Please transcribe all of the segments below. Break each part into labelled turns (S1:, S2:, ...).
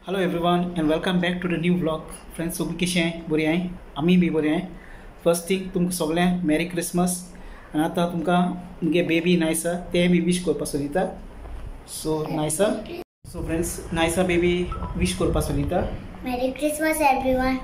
S1: Hello everyone and welcome back to the new vlog. Friends, सगळीं कशी आहे? बरी आहे? आम्ही बी बरी आहे. फर्स्ट थिंग तुमकां सगळ्यांक मेरी क्रिसमस. आनी आतां तुमकां मुगे बेबी नायसा ते बी विश करपाक सोदिता. So Naysa. So friends, Naysa baby wish करपाक सोदिता.
S2: मेरी क्रिसमस एवरीवन.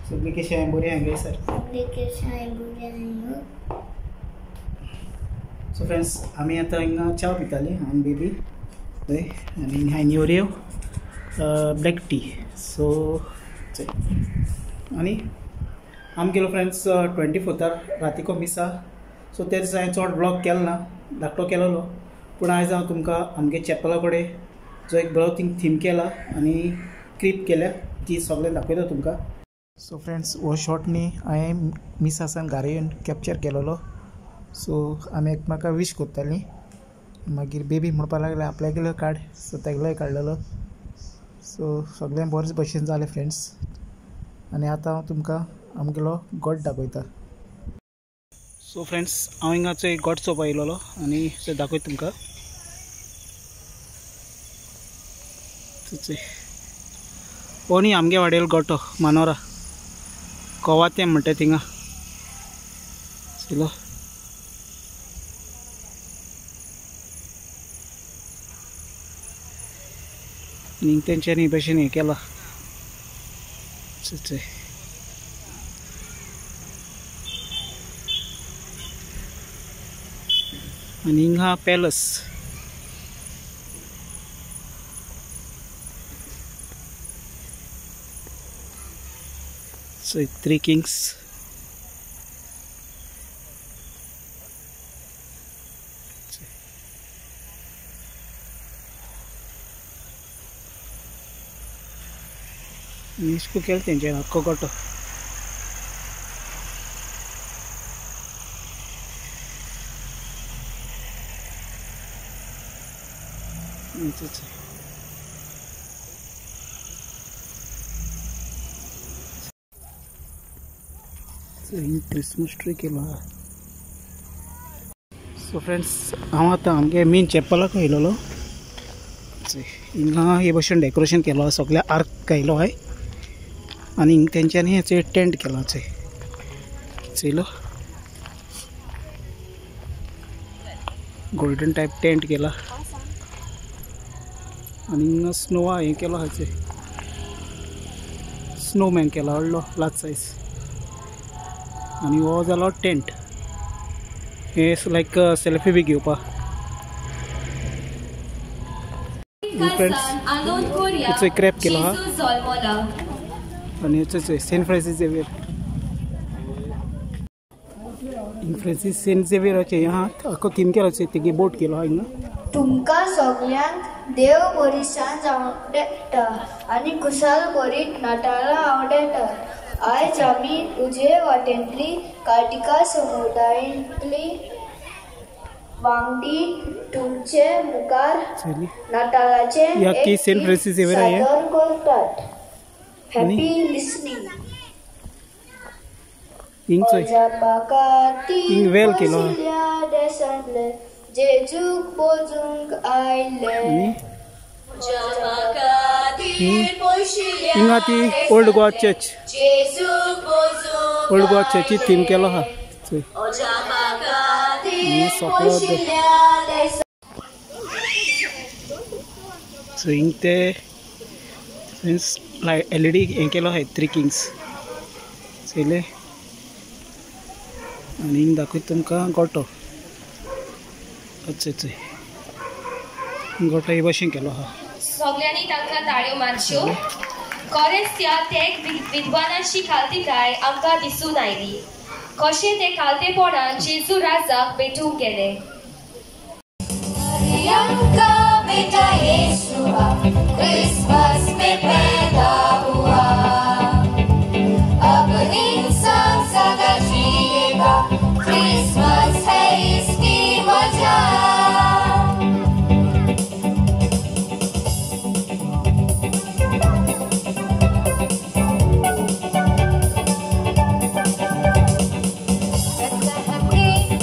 S1: सगळीं कशी आहे? बरी आहे सर?
S2: सगळीं कशी आहे? बरी आहे.
S1: सो फ्रेंड्स, आमी आतां हिंगा च्या पिताली आनी बेबी थंय आनी हिंगा नेवऱ्यो ब्लॅक टी. सो आनी आमगेलो फ्रेंड्स 24 रातीको मिसा. सो त्या दिसा हांवें चड ब्लॉग केलो ना, धाकटो केलोलो. पूण आयज हांव तुमकां आमगे चॅपला कडेन जो एक बरो थीम केला आनी क्रीप केल्या ती सगळें दाखयता तुमकां. सो फ्रेंड्स, हो शॉट न्ही हांवें मिसासान घरा येवन कॅप्चर केलोलो. सो आमी एकमेकाक विश करतालीं. मागीर बेबी म्हणपाक लागलें आपल्यागेलो काड. सो तेगेलोय काडलेलो. सो सगळें बरेच भशेन जालें फ्रेंड्स. आनी आतां हांव तुमकां आमगेलो गोड दाखयता. सो फ्रेंड्स, हांव हिंगाचो एक गोड चोप आयलोलो आनी ते दाखयता तुमकां. हो न्ही आमगे वाडयलो गोठो मानोरा कोवातें म्हणटा थिंगा चलो. आनी तेंच्यांनी भशेन हें केलां. आनी हिंगा पॅलस. सो 3 किंग्स. इसको खेलते हैं जैन आपको गोटो. क्रिसमस ट्री केला. सो फ्रेंड्स, हांव आतां आमगे मेन चॅपलाक आयलोलो. हिंगा हे भशेन डेकोरेशन केलो. सगळ्या आर्क आयलो हाय आनी तेंच्यांनी हेचे टेंट केला. चलो गोल्डन टाइप टेंट केला आनी हिंगा स्नोवा हें केलो हाचे स्नोमॅन केला व्हडलो लार्ज सायज. आनी हो जालो टेंट. हे लायक सेल्फी बी घेवपाक. फ्रेंड्स, एक क्रॅप केलो हा आनी हेचो सेंट फ्रांसीस झेवियर. सेंट झेवियराचे यहाँ आख्खो थीम केलो. तेगे बोट केलो हा हिंगा.
S2: तुमकां सगळ्यांक देव बरी सांज आवडेता आनी कुसाल बरी नाताळां आवडेता. आयज आमी उजे वाटेंतली कार्तिका समुदायांतली वांगडी तुमचे मुखार नाताळाचे एक
S1: सेंट फ्रांसीस झेवियर
S2: सादर करतात. Happy listening.
S1: हिंग वेल केलो.
S2: जेजूक बोजूंक आयले.
S1: हिंगा ती old Goa church. Old Goa चर्ची थीम केलो हा. सो हिंग ते LED हें केलो हाय 3 किंग्स चले. आनी हिंग दाखयता तुमकां गोठो. गोठो हे भशेन केलो हा.
S3: सगळ्यांनी तांकां ताळयो मारच्यो. खरेंच त्या तेग विद्वानाची खालतीकाय आमकां दिसून आयली. कशें ते खालतेपणान जेजू राजाक भेटूंक गेले. क्रिसमस में पैदा हुआ, अब इंसान सदा जिएगा. क्रिसमस है इसकी वजह.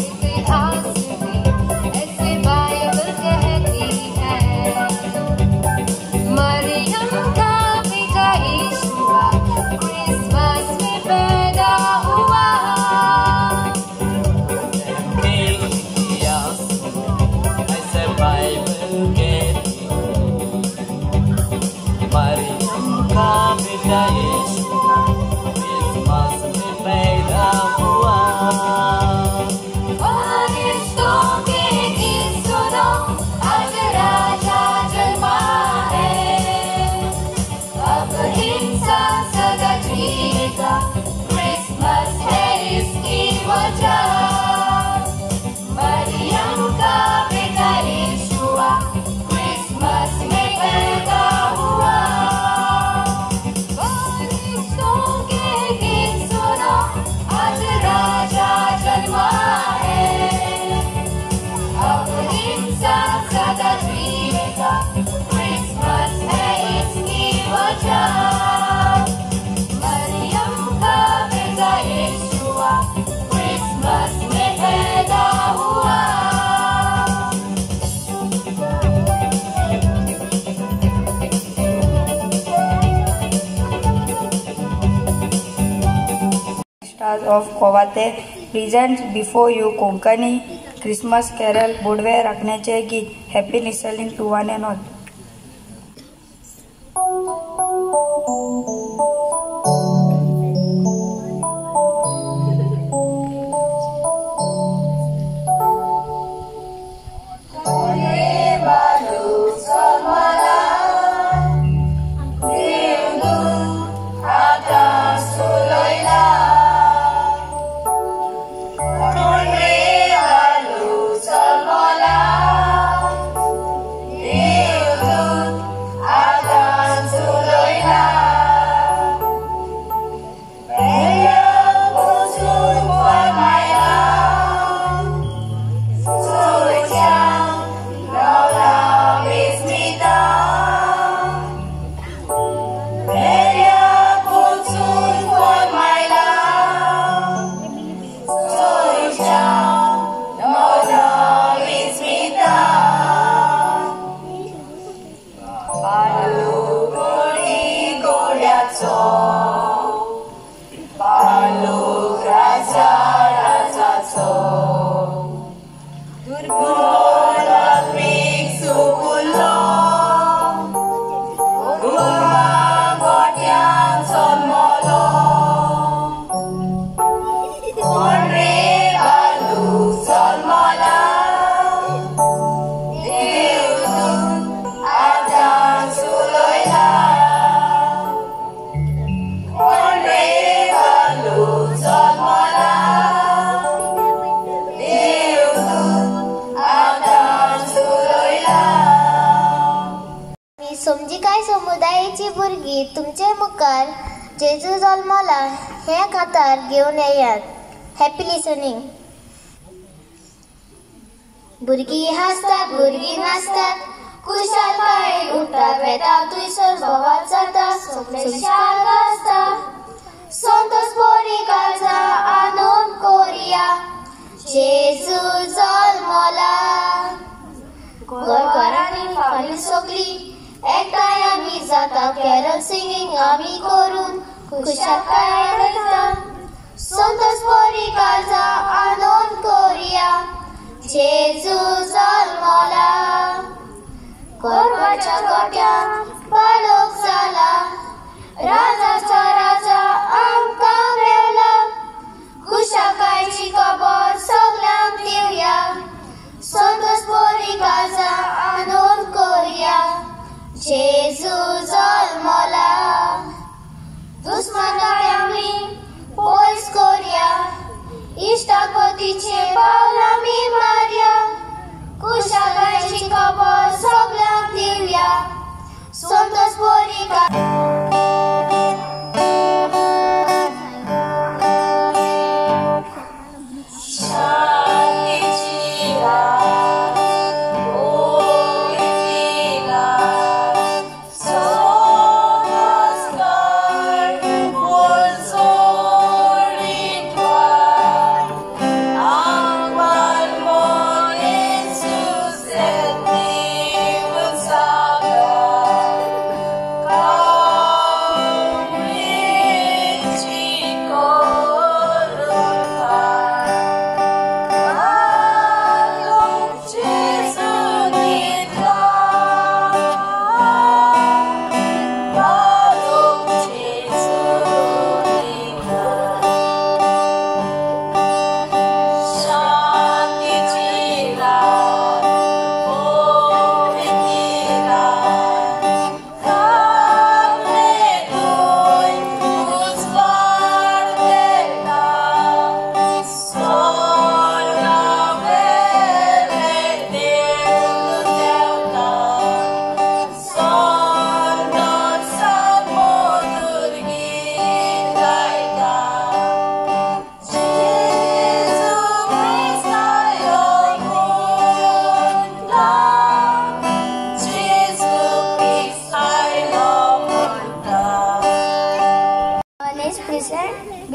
S3: इतिहास में ऐसे बाइबल कहती है.
S4: मरियम का बेटा यीशु क्रिसमस में पैदा हुआ।
S3: फरिश्तों के गीत सुनो, आज राजा जन्मा है। अब हिंसा सदा जीएगा, क्रिसमस है इसकी वजह। मरियम का बेटा यीशु क्रिसमस में पैदा हुआ। फरिश्तों के गीत सुनो, आज राजा जन्मा है। अब हिंसा सदा जीएगा, क्रिसमस है इसकी वजह। मरियम का बेटा यीशु क्रिसमस में पैदा हुआ।
S5: Stars of Kovate presents before you Konkani Christmas Carol बुडवे राखण्याचे गीत. Happy listening to one and all.
S2: समजिकाय समुदायाची भुरगीं तुमचे मुखार जेजू जल्मला हे खातार घेवन येयात. Happy listening. भुरगीं हासतात, भुरगीं नाचतात, खुशालकायेन उठतात, वेतात थंयसर भोवात जाता, सगळे शार गाजता. संतोष बरी काळजा आनंद कोरिया, जेजू जल्मला. घरघरांनी फारीक सगळी एकठांय आमी जाता, कॅरल सिंगिंग आमी करून खुशालकाय रयता. संतोष बरी काळजा आनंद कोरिया, जेजू जल्मला. गोरवाच्या गोट्यान बालक जाला, राजाचा राजा आमकां मेवला. खुशालकायची खबर सगळ्यांक दिवया, संतोष बरी काळजा आनंद कोरिया, जेजू जल्मला. दुस्मानाक आमी पयस कोरया, इश्टाकोतीचे पावल आमी मारया. खुशालकायची खबर सगळ्यांक दिवया, संतोष बरी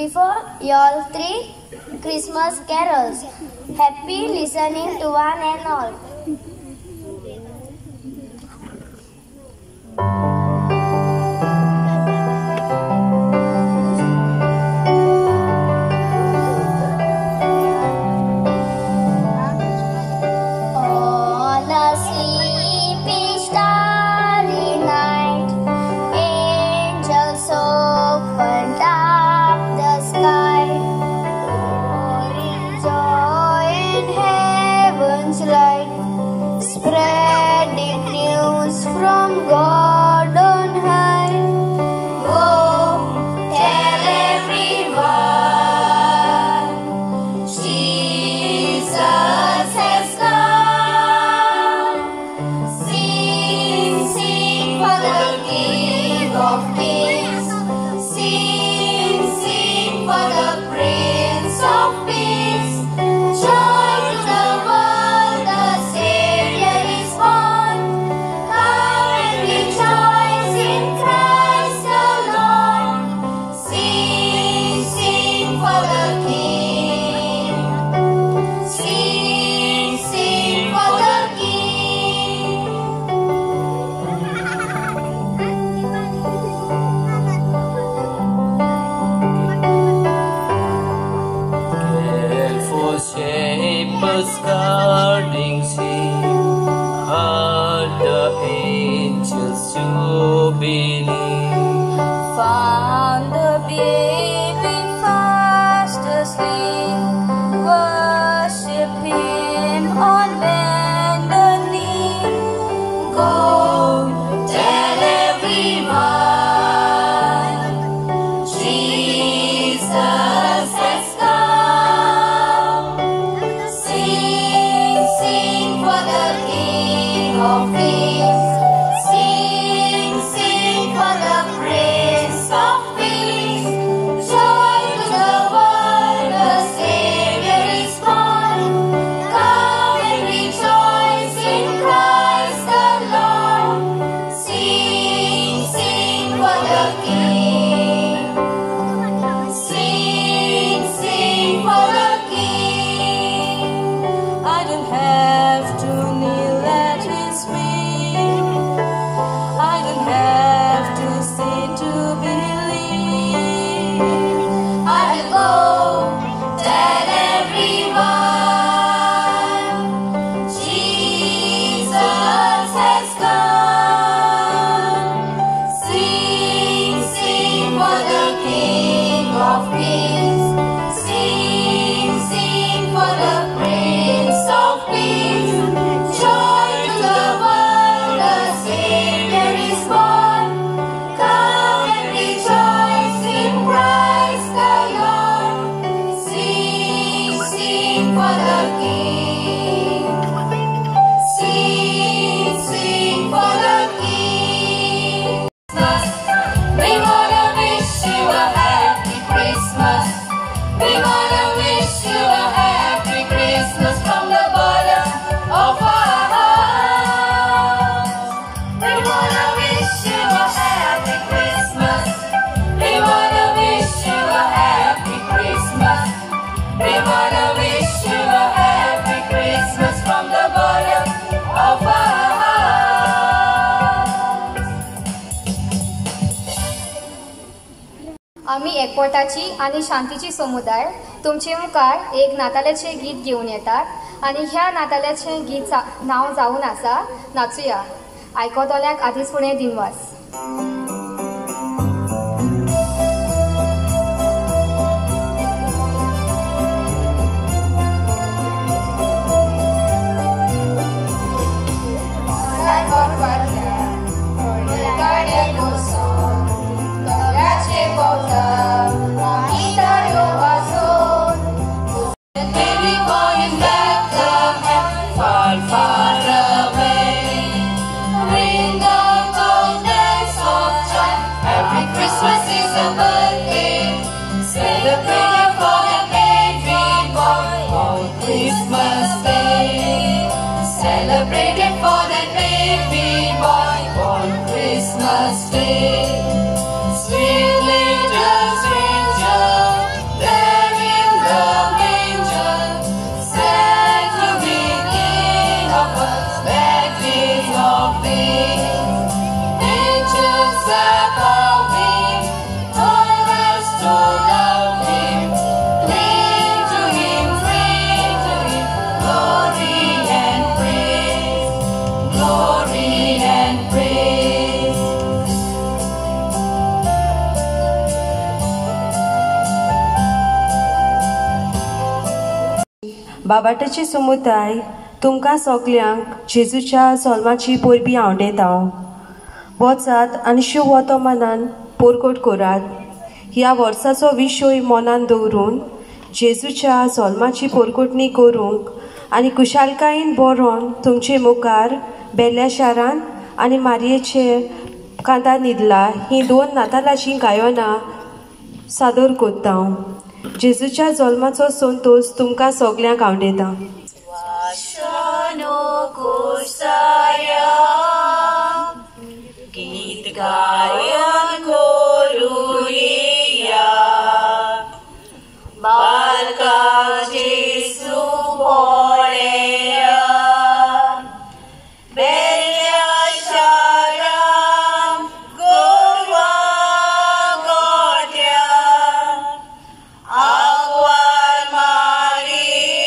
S2: before y'all 3 Christmas carols. Happy listening to one and all. On a sleepy starry night, angels opened up the sky. Joy in heaven's light, spreading news from God on high. Go tell everyone, Jesus has come. Sing, sing for the King of Kings. Sing, sing for the Prince of Peace. Joy to the world, the Savior is born. Come and rejoice in Christ the Lord. Sing, sing for the King. Sing, sing for the King.
S4: Careful shepherds guarding sheep heard the angels jubilee.
S5: Found the baby fast asleep. Worship him on bended knee.
S2: Go tell everyone, Jesus has come. Sing, sing for the King of Kings. Sing, sing for the Prince of Peace. Joy to the world, the Savior is born. Come and rejoice in Christ the Lord. Sing, sing for the King. Sing, sing for the King.
S5: I don't have to kneel at his feet. I don't have to see to believe.
S2: I will go tell everyone, Jesus has come. Sing, sing for the King of Kings. Sing, sing for the Prince of Peace. Joy to the world, the Savior is born. Come and rejoice in Christ the Lord. Sing, sing for the King. Sing, sing for the King. We wanna wish you a happy Christmas. We wanna wish you a happy Christmas from the bottom of our hearts. We wanna wish you a happy Christmas. We wanna wish you a happy Christmas. We wanna wish you a happy Christmas from the bottom of our hearts.
S6: आम्ही एकवटाची आणि शांतीची समुदाय तुमचे मुखार एक नाताल्याचे गीत घेऊन येतात आणि ह्या नाताल्याचे गीत नाव जावन आसा नाचुया. आयकतोल्याक आदीच फुडें दिनवास.
S2: Baby born in Bethlehem, far, far away. Bring the goodness of joy. Every Christmas is a birthday. Celebrate for the baby boy on Christmas Day. Celebrate for the baby boy on Christmas Day. Sweet little stranger,
S7: बाबाटाचे समुदाय तुमकां सगल्यांक जेजूच्या जल्माची परबी आवडयता. वचात आनी शिव वर्तमानान पोरकोट करात. ह्या वर्साचो विशय मनान दवरून जेजूच्या जल्माची पोरकोटणी करूंक आनी कुशालकायेन बरोवन तुमचे मुखार बेल्ल्या शारान आनी मारयेचे कांदा न्हिदला ही 2 नातालाची गायनां सादर करता. जेजूच्या जल्माचो संतोश तुमकां सगल्यांक आवडयता.
S2: गीत गायन करूया बालका जेसू पळया बेल्या शारान गोरवा गोट्या आग्वार मारीच्या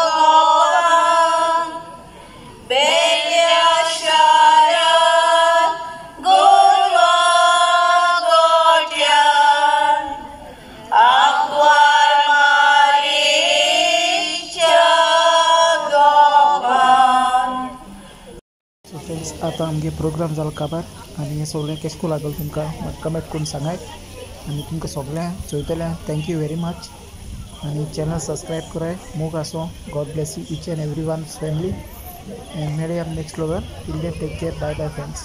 S2: गोवान बेल्या शारान गोरवा गोट्या आग्वार मारीच्या गोवान.
S1: सो फ्रेंड्स आतां आमगे प्रोग्राम जालो काबार आनी हें सगळें केश को लागल तुमकां म्हाका कमेंट करून सांगात. आनी तुमकां सगळ्यांक चोयतल्यांक थँक्यू वेरी मच. आनी चॅनल सबस्क्रायब कराय मोग आसो. God bless you each and every one family. And मेळया नेक्स्ट व्लॉगार. Till then take care. Bye bye friends.